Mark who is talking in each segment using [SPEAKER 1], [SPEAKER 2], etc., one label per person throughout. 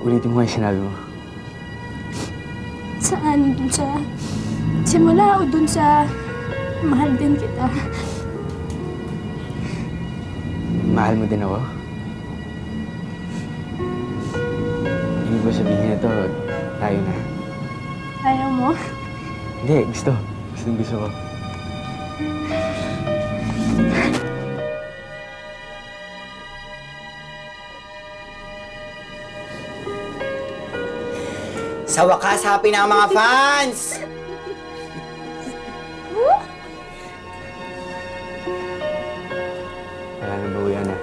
[SPEAKER 1] Ulitin mo yung sinabi mo.
[SPEAKER 2] Saan? Dun sa simula o dun sa mahal din kita?
[SPEAKER 1] Mahal mo din ako? Ibig ba sabihin ito, tayo na?
[SPEAKER 2] Ayaw mo?
[SPEAKER 1] Hindi, gusto. Gusto ko.
[SPEAKER 3] Sa wakas, happy na ang mga fans!
[SPEAKER 1] Wala na ba yan ah?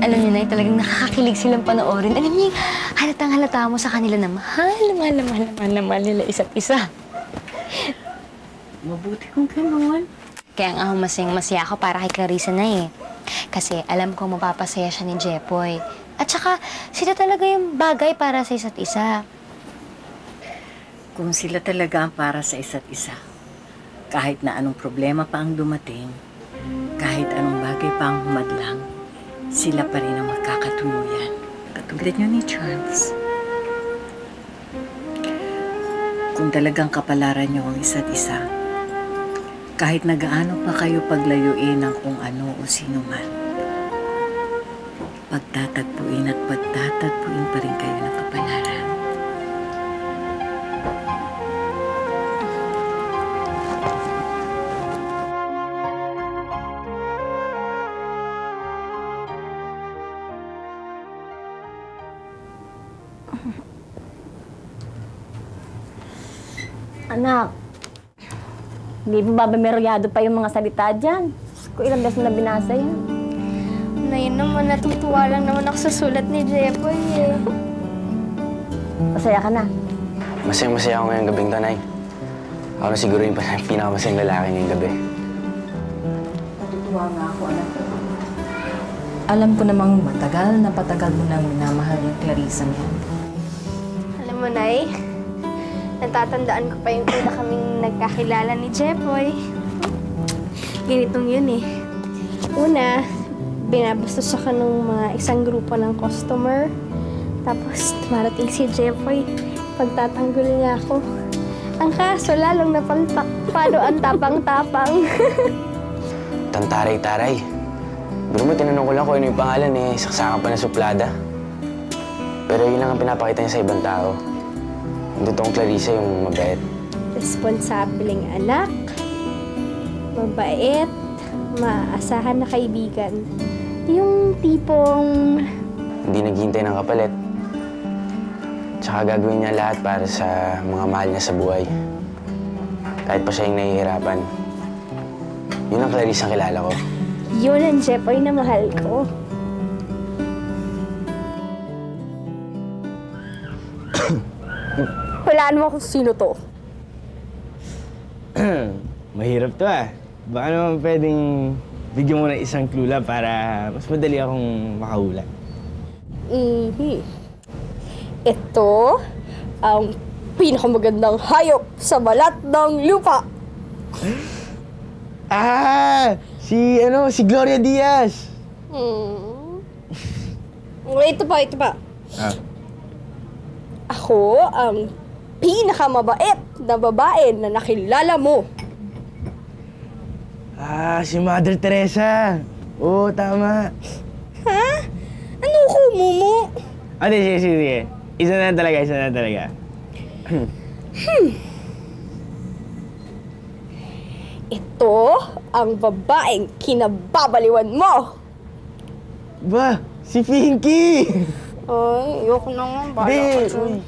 [SPEAKER 4] Alam niyo na, talagang nakakakilig silang panoorin. Alam niyo, halatang-halata mo sa kanila na mahal nila isa't isa.
[SPEAKER 5] Mabuti kung gano'n.
[SPEAKER 4] Kaya nga masayang-masaya ako para kay Clarissa na eh. Kasi alam ko mapapasaya siya ni Jepoy. At saka, sila talaga yung bagay para sa isa't isa.
[SPEAKER 5] Kung sila talaga ang para sa isa't isa, kahit na anong problema pa ang dumating, kahit anong bagay pa ang humadlang, sila pa rin ang magkakatuluyan. Katulad niyo ni Charles. Kung talagang kapalaran niyo ang isa't isa, kahit na gaano pa kayo paglayuin ng kung ano o sino man, pagtatagpuin at pagtatagpuin pa rin kayo ng kapalaran.
[SPEAKER 6] Anak, hindi ba memoryado pa yung mga salita dyan? Ko ilang beses na binasa yan.
[SPEAKER 2] Nay naman, natutuwa lang naman ako sa sulat ni Jepoy eh.
[SPEAKER 6] Masaya ka na?
[SPEAKER 1] Masayang-masaya ako ngayong gabing to, Nay. Ako na siguro yung pinakamasayang lalaki ngayong gabi.
[SPEAKER 5] Natutuwa nga ako, anak.
[SPEAKER 7] Alam ko namang patagal mo nang minamahal yung Clarissa niya.
[SPEAKER 2] Alam mo, Nay, natatandaan ko pa yung una kaming nagkakilala ni Jepoy. Ganitong yun eh. Una, binabastos ako ng mga isang grupo ng customer. Tapos, tumarating si Jepoy. Pagtatanggol niya ako. Ang kaso, lalong napalpak. Paano ang tapang-tapang?
[SPEAKER 1] Tantaray-taray. Biro mo, tinanong ko lang kung ano yung pangalan eh. Saksakan pa na suplada. Pero yun lang ang pinapakita niya sa ibang tao. Yung totoong Clarissa yung mabait.
[SPEAKER 2] Responsableng anak. Mabait. Maasahan na kaibigan. Yung tipong...
[SPEAKER 1] Hindi naghihintay ng kapalit. Tsaka gagawin niya lahat para sa mga mahal niya sa buhay. Kahit pa siya yung nahihirapan. Yun ang Clarissa ang kilala ko.
[SPEAKER 2] Yun ang Jepoy na mahal ko. Hulaan mo kung sino to.
[SPEAKER 1] Mahirap to ah. Baka naman pwedeng bigyan mo ng isang clue lang para mas madali akong makahula.
[SPEAKER 2] Ito ang pinakamagandang hayop sa balat ng lupa.
[SPEAKER 1] Si Gloria Diaz.
[SPEAKER 2] Ito pa.
[SPEAKER 1] Ah.
[SPEAKER 2] Ako ang pinakamabait na babae na nakilala mo.
[SPEAKER 1] Si Mother Teresa. Oo, tama.
[SPEAKER 2] Ha? Ano ko, Mumu?
[SPEAKER 1] Sige. Isa na talaga.
[SPEAKER 2] Ito ang babaeng kinababaliwan mo.
[SPEAKER 1] Ba, si Pinky!
[SPEAKER 2] Ay, ayoko na nga. Bala ka dyan.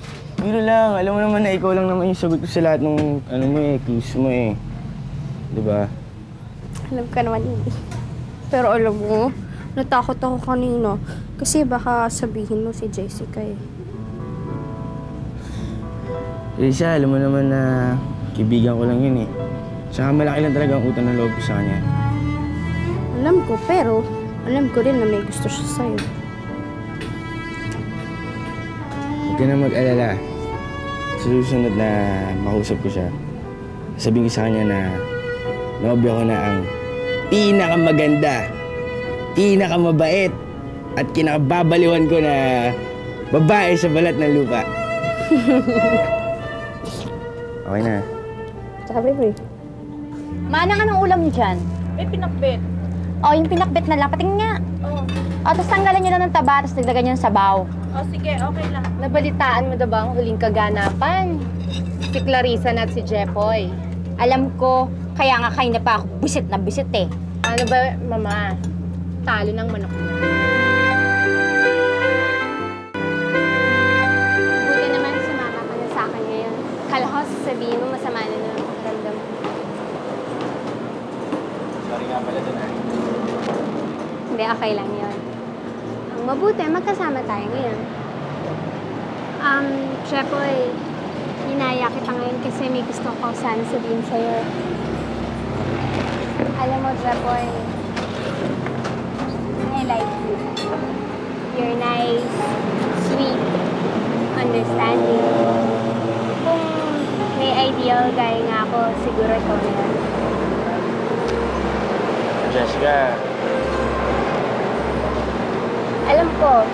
[SPEAKER 1] Yun lang. Alam mo naman na ikaw lang naman yung sagot ko sa lahat ng clues mo eh. Diba?
[SPEAKER 2] Alam ka naman yun. Pero alam mo, natakot ako kanina. Kasi baka sabihin mo si Jessica eh.
[SPEAKER 1] Teresa, alam mo naman na kaibigan ko lang yun eh. Saka malaki lang talaga ang utang ng loob ko sa kanya.
[SPEAKER 2] Alam ko, pero alam ko rin na may gusto siya sa'yo.
[SPEAKER 1] Huwag ka na mag-alala. Sa susunod na makausap ko siya, sabihin ko sa kanya na nobyo ko na ang pinakamaganda, pinakamabait, at kinakababaliwan ko na babae sa balat ng lupa. Okay na.
[SPEAKER 6] Tsaka, baby. Manang anong ulam niyo dyan?
[SPEAKER 8] May pinakbit.
[SPEAKER 6] Oh, yung pinakbit na lang. Patingin nga.
[SPEAKER 8] Oo.
[SPEAKER 6] Oh, tapos tanggalan niyo lang ng taba, tapos dagdagan niyo ng sabaw.
[SPEAKER 8] Oh, sige, okay lang.
[SPEAKER 9] Nabalitaan mo na ba ang huling kaganapan? Si Clarissa at si Jepoy.
[SPEAKER 6] Alam ko, kaya nga kayo na pa ako bisit na bisit eh.
[SPEAKER 9] Ano ba, Mama? Talo ng manok mo.
[SPEAKER 2] Buti naman sumama ka na sa akin ngayon. Kala ko sasabihin mo masama na ng pakiramdam mo.
[SPEAKER 1] Sorry nga pala doon,
[SPEAKER 2] Hindi, okay lang yun. Ang mabuti, magkasama tayo ngayon. Jepoy, hinaya kita ngayon kasi may gusto ko sana sabihin sa'yo. Alam mo, Jepoy, I like you. You're nice, sweet, understanding. Kung may ideal guy nga ako, siguro ikaw na yun.
[SPEAKER 1] Jessica,
[SPEAKER 2] Alam ko,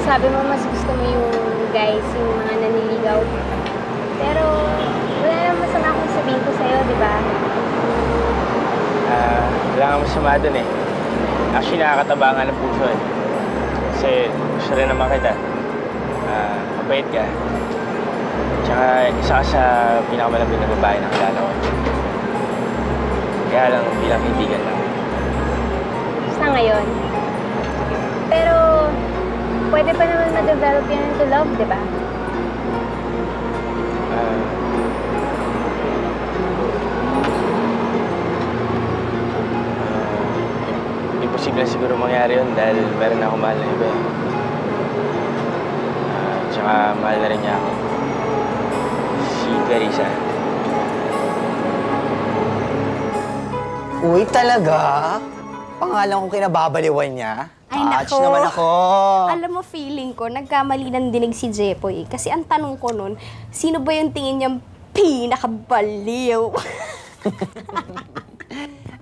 [SPEAKER 2] sabi mo mas gusto mo yung guys, yung mga naniligaw. Pero wala namang masama kung sabihin ko sa'yo, di ba?
[SPEAKER 1] wala kang masama dun eh. Actually, nakakataba nga ng puso eh. Kasi gusto rin naman kita. Mabait ka. Tsaka isa ka sa pinakamalambing na babae na kilala ko. Kaya lang bilang kaibigan lang.
[SPEAKER 2] Basta ngayon. Pero pwede pa naman ma-develop yun into love, di ba?
[SPEAKER 1] Imposible siguro mangyari yun dahil meron na ako mahal na iba eh. Tsaka mahal na rin niya ako. Si Clarissa.
[SPEAKER 3] Uy, talaga? Pangalan kong kinababaliwan niya?
[SPEAKER 2] Ay,
[SPEAKER 3] Touch
[SPEAKER 2] nako.
[SPEAKER 3] naman ako.
[SPEAKER 2] Alam mo, feeling ko, nagkamali ng dinig si Jepoy. Kasi ang tanong ko nun, sino ba yung tingin niyang pinakabaliw?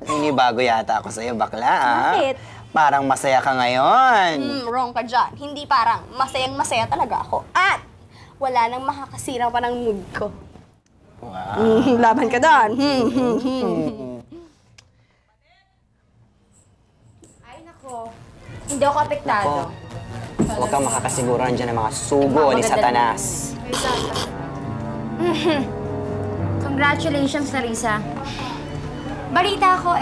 [SPEAKER 3] Hindi bago yata ako sa'yo, bakla, ah.
[SPEAKER 2] Bakit?
[SPEAKER 3] Parang masaya ka ngayon.
[SPEAKER 2] Wrong ka dyan. Hindi parang masayang-masaya talaga ako. At wala nang makakasira pa ng mood ko.
[SPEAKER 3] Wow.
[SPEAKER 2] Laban ka doon. Ay, nako. Hindi ako apektado.
[SPEAKER 3] Huwag kang makakasiguran dyan ng mga sugo ni Satanas.
[SPEAKER 4] Congratulations, Clarissa. Balita ko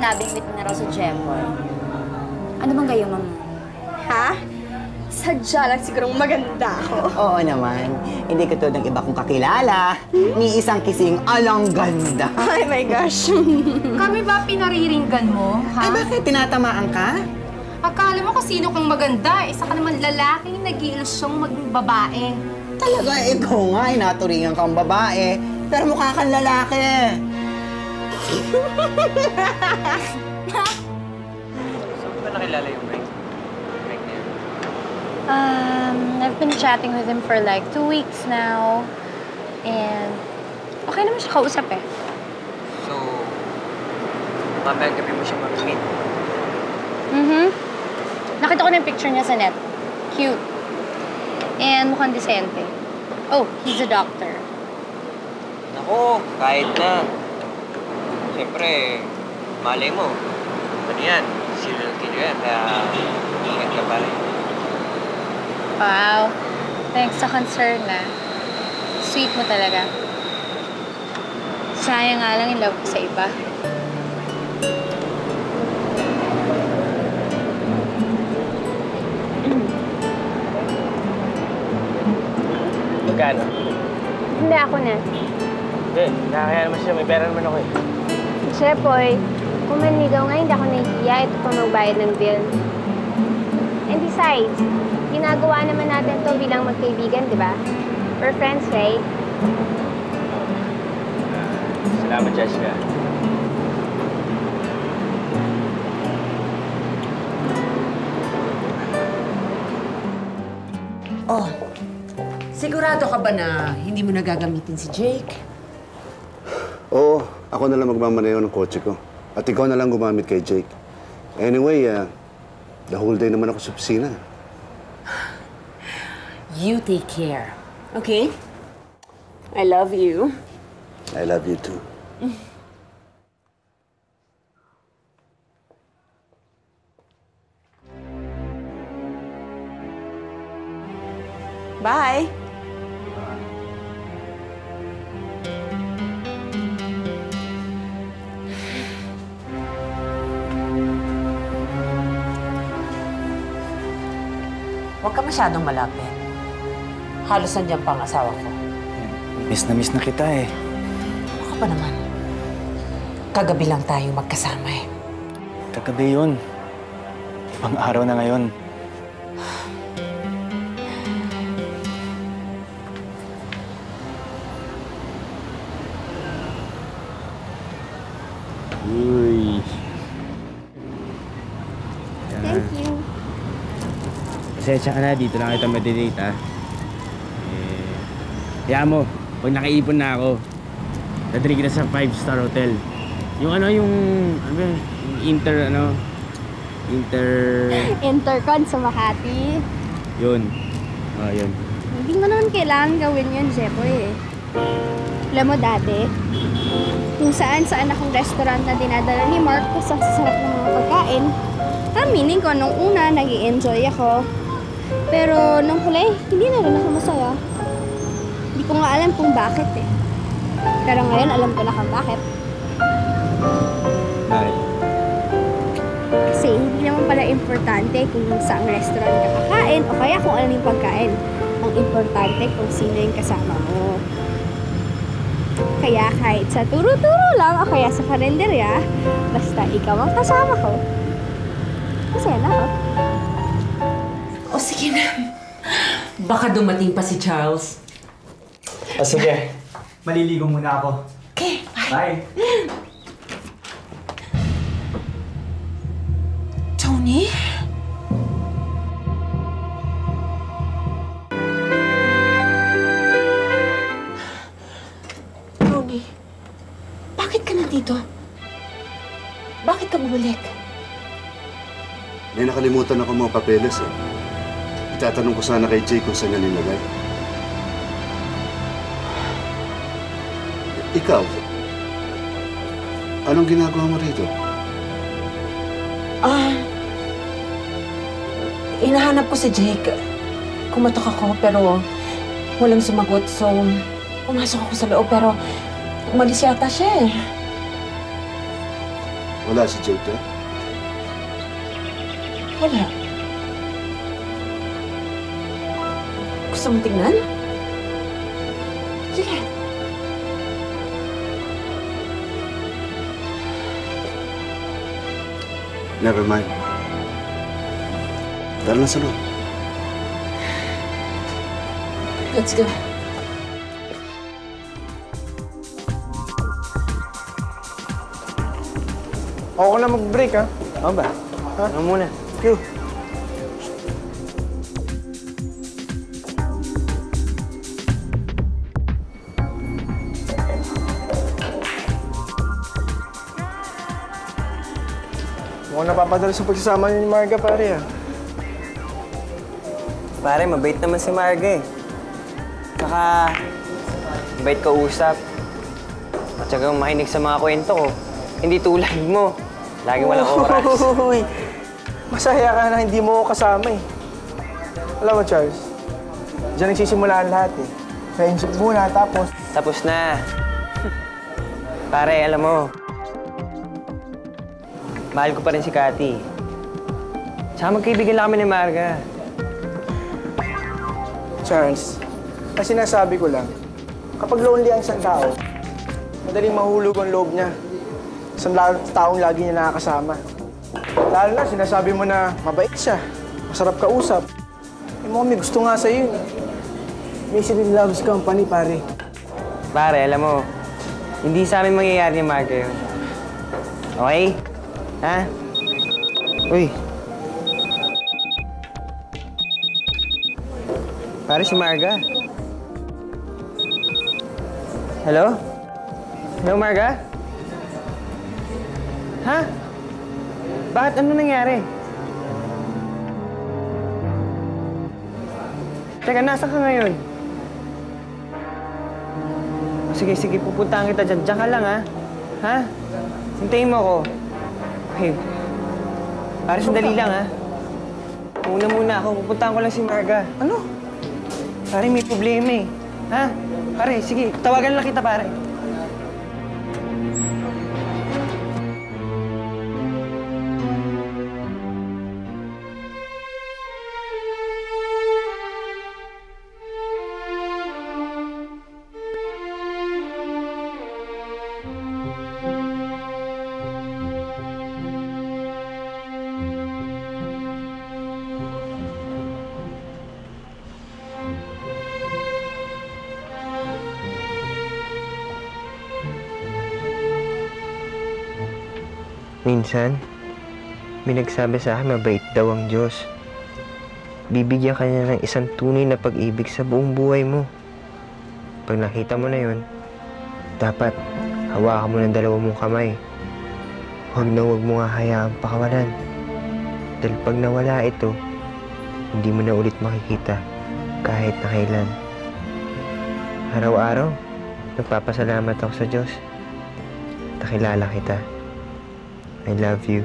[SPEAKER 4] nabingwit mo na raw sa Jepoy. Ano bang gayo, Mama?
[SPEAKER 2] Ha? Sadya lang sigurong maganda ako.
[SPEAKER 3] Oo naman. Hindi ka tulad ng iba kong kakilala. Ni isang kising alang ganda.
[SPEAKER 2] Ay my gosh.
[SPEAKER 9] Kami ba pinariringgan mo,
[SPEAKER 3] Ay,
[SPEAKER 9] ha?
[SPEAKER 3] bakit? Tinatamaan ka?
[SPEAKER 9] Akala mo kung sino kang maganda. Isa ka naman lalaking nag-iilusyong maging babae.
[SPEAKER 3] Talaga, ikaw nga, naturingan kang babae. Pero mukha kang lalaki.
[SPEAKER 1] Saan ba nakilala yung Mike? Mike na yun?
[SPEAKER 4] I've been chatting with him for like 2 weeks now. And okay naman siya kausap eh.
[SPEAKER 10] So, mamayang gabi mo siya mag-meet.
[SPEAKER 4] Nakita ko na yung picture niya sa net. Cute. And mukhang disente. Oh, he's a doctor.
[SPEAKER 10] Ako, kahit na. Siyempre, malay mo. Ano yan? Serial killer yan, kaya ingat ka pa rin.
[SPEAKER 4] Wow. Thanks sa concern na. Sweet mo talaga. Sayang nga lang yung love ko sa iba.
[SPEAKER 1] Magkano?
[SPEAKER 2] Hindi ako na.
[SPEAKER 1] Hindi, nakakaya naman siya. May pera naman ako eh.
[SPEAKER 2] Jepoy, kung manligaw nga, hindi ako nahihiya. Ito pa magbayad ng bill. And besides, ginagawa naman natin to bilang magkaibigan, di ba? We're friends, right?
[SPEAKER 1] Salamat, Jessica.
[SPEAKER 11] Oh, sigurado ka ba na hindi mo na gagamitin si Jake? Oo, ako na lang magmamaneho ng kotse ko. At ikaw na lang gumamit kay Jake. Anyway, the whole day naman ako sa opisina.
[SPEAKER 12] You take care, okay? I love you.
[SPEAKER 11] I love you too.
[SPEAKER 12] Bye. Huwag ka masyadong malapit. Halos nandiyan pa ang asawa ko.
[SPEAKER 1] Miss na kita eh.
[SPEAKER 12] Baka pa naman. Kagabi lang tayo magkasama eh.
[SPEAKER 1] Kagabi yun. Ibang araw na ngayon. Uy.
[SPEAKER 2] Thank you.
[SPEAKER 1] Pasensya ka na, dito lang kita madidate, ha? Kaya mo, pag nakaipon na ako, dadali kita sa 5-star hotel. Yung yung
[SPEAKER 2] Intercon sa Makati.
[SPEAKER 1] Yun. Yun.
[SPEAKER 2] Hindi mo naman kailangan gawin yun, Jepoy eh. Alam mo dati, kung saan-saan akong restaurant na dinadala ni Mark kasi ang sasarap ng mga pagkain, aminin ko nung una, nag-i-enjoy ako. Pero nung huli, hindi na rin ako masaya. Hindi ko nga alam kung bakit eh. Pero ngayon, alam ko na kung bakit.
[SPEAKER 1] Bakit?
[SPEAKER 2] Kasi hindi naman pala importante kung saang restaurant ka kakain o kaya kung ano yung pagkain. Ang importante kung sino yung kasama mo. Kaya kahit sa turo-turo lang o kaya sa kalendarya, basta ikaw ang kasama ko, masaya na ako.
[SPEAKER 12] O sige na. Baka dumating pa si Charles.
[SPEAKER 1] Sige. Maliligo muna ako.
[SPEAKER 12] Okay,
[SPEAKER 1] Bye.
[SPEAKER 12] Tony? Tony, bakit ka nandito? Bakit ka bumalik?
[SPEAKER 11] May nakalimutan ako mga papeles eh. Itatanong ko sana kay Jake kung saan niya nilagay. Ikaw, anong ginagawa mo rito?
[SPEAKER 12] Hinahanap ko si Jake. Kumatok ako pero walang sumagot so pumasok ako sa loob pero umalis yata siya eh.
[SPEAKER 11] Wala si Jake eh?
[SPEAKER 12] Wala. Gusto mong tingnan? Sige.
[SPEAKER 11] Never mind. Tara na sa loob.
[SPEAKER 12] Let's go.
[SPEAKER 10] Ako na mag-break, ha?
[SPEAKER 1] Ako ba? Ano muna?
[SPEAKER 10] Q. Mukhang napapadala sa pagsasama niyo ni Marga, pare, ah. Pare, mabait naman si Marga, eh. Saka, mabait kausap. At saka makinig sa mga kwento ko. Hindi tulad mo. Lagi walang oras.
[SPEAKER 13] Uy! Masaya ka na hindi mo ko kasama eh. Alam mo, Charles, diyan nagsisimula ang lahat eh. Friendship muna, tapos...
[SPEAKER 10] Tapos na. Pare, alam mo, mahal ko pa rin si Cathy. Tsaka magkaibigan lang kami ni Marga.
[SPEAKER 13] Charles, ang sinasabi ko lang, kapag lonely ang isang tao, madaling mahulog ang loob niya. Isang taong lagi niya nakakasama. Lalo na, sinasabi mo na mabait siya, masarap kausap. Eh, mo, may gusto nga sa'yo yun. Mission in Love's Company, pare.
[SPEAKER 10] Pare, alam mo, hindi sa amin mangyayari ni Marga yun. Okay? Ha? Uy. Pare, si Marga. Hello? Hello, Marga? Ha? Bakit? Ano nangyari? Teka, nasa ka ngayon? Sige, sige, pupuntahan kita dyan. Diyan ka lang, ha? Ha? Hintayin mo ako. Okay. Pare, sandali lang, ha? Muna ako. Pupuntahan ko lang si Marga. Ano? Pare, may problema eh. Ha? Pare, sige. Tawagan lang kita, pare. Minsan, may nagsabi sa akin mabait daw ang Diyos. Bibigyan ka niya ng isang tunay na pag-ibig sa buong buhay mo. Pag nakita mo na yun, dapat hawakan mo ng dalawa mong kamay. Huwag mo nga hayaang pakawalan. Dahil pag nawala ito, hindi mo na ulit makikita kahit na kailan. Araw-araw, nagpapasalamat ako sa Diyos. Nakilala kita. I love you.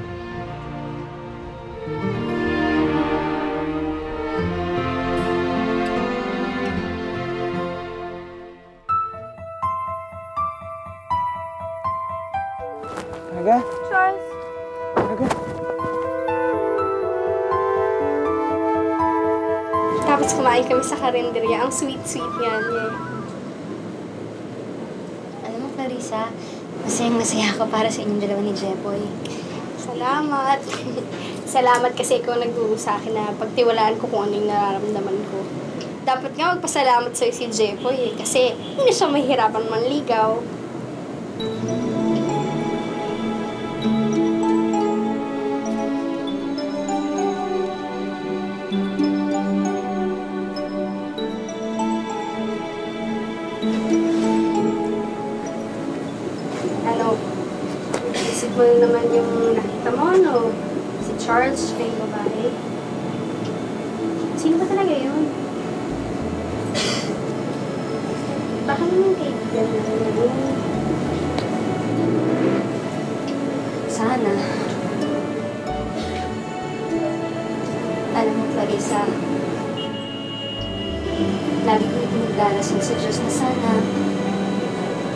[SPEAKER 10] Marga?
[SPEAKER 2] Charles?
[SPEAKER 10] Marga?
[SPEAKER 2] Tapos kumain kami sa karinderya. Ang sweet-sweet nga niya.
[SPEAKER 4] Alam mo, Clarissa, masayang-masaya ako para sa inyong dalawa ni Jepoy.
[SPEAKER 2] Salamat. Salamat kasi ikaw nagturo sa akin na pagtiwalaan ko kung ano yung nararamdaman ko. Dapat nga magpasalamat sa'yo si Jepoy kasi hindi na siya mahihirapan manligaw. Ano? Isip mo naman yung nakita mo, no? Si Charles, siya yung babae. Sino ba talaga yun? Baka naman kaibigan na yun.
[SPEAKER 4] Sana. Alam mo, Clarissa, lagi ko pinagdarasal sa Diyos na sana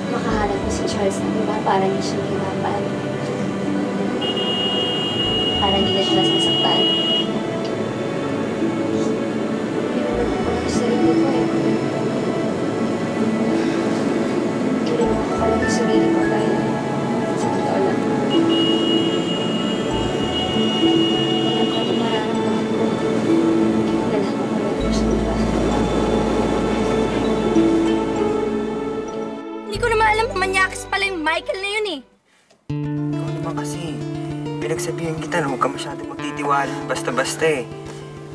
[SPEAKER 4] makahanap ko si Charles ng iba para hindi siya mahirapan. Para hindi na siya nasasaktan. Pinunod ko lang sa sarili ko eh. Hindi mo makakalala sa sarili ko dahil sa totoo lang. Alam ko anong mararamdaman ko. Nalaman ko lang ko siya iba.
[SPEAKER 2] Hindi ko naman alam na manyakis pala yung Michael na yun eh.
[SPEAKER 10] Ikaw naman kasi, pinagsabihan kita na huwag ka masyadong magtitiwala basta-basta eh.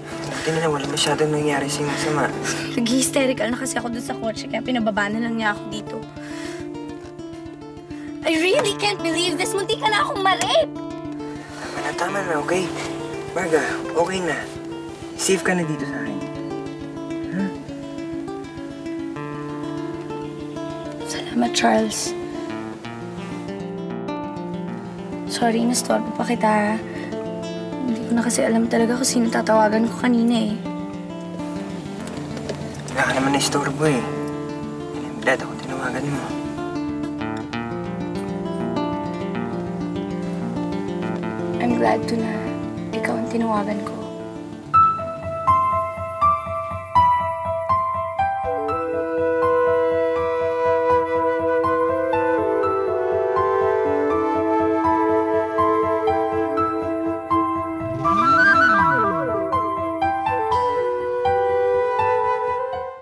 [SPEAKER 10] Buti na wala masyadong nangyari sa masama.
[SPEAKER 2] Nag-hysterical na kasi ako dun sa kotse kaya pinababa na lang niya ako dito. I really can't believe this. Munti ka na akong ma-rape.
[SPEAKER 10] Tama na, okay? Marga, okay na. Safe ka na dito sa akin. Huh?
[SPEAKER 2] Salamat, Charles. Sorry, nastorbo pa kita. Hindi ko na kasi alam talaga kung sino tatawagan ko kanina eh.
[SPEAKER 10] Wala ka naman na-istorbo eh. Glad ako tinawagan mo.
[SPEAKER 2] I'm glad to na ikaw ang tinawagan ko.